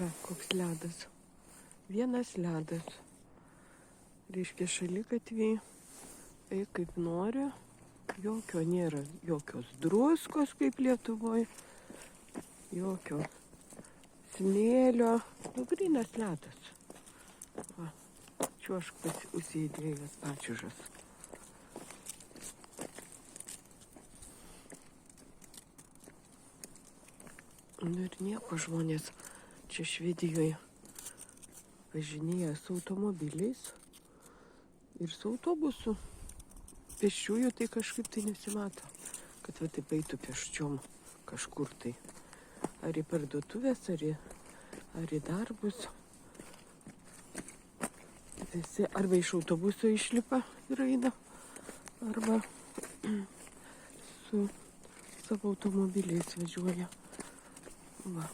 Va, koks ledas. Vienas ledas. Reiškia šaligatviai, eik kaip nori. Jokio nėra, jokios druskos kaip Lietuvoje. Jokio smėlio. Nu, grynas ledas. Va, čiuošk užsidėjęs pačiužas. Nu ir nieko, žmonės čia Švedijoje važinėja su automobiliais ir su autobusu. Pėsčiųjų tai kažkaip tai nesimato, kad va taip eitų pėsčiom kažkur tai. Ar į parduotuvės, ar į darbus. Visi arba iš autobuso išlipa ir eina, arba su savo automobiliais važiuoja. Va,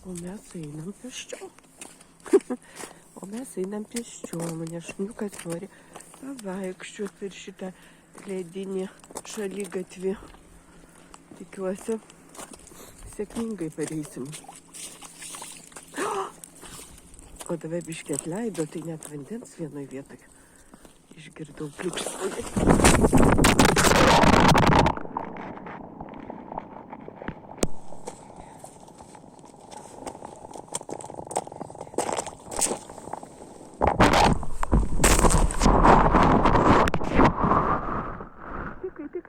o mes einam pėsčiom. Nes šuniukas nori pavaikščioti per šitą ledinį šaligatvį. Tikiuosi, sėkmingai pareisim. O dabar biškį atleido, tai net vandens vienoj vietoj. Išgirdau pliukštelį.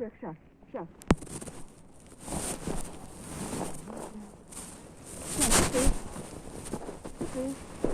Сейчас. Сейчас, ты.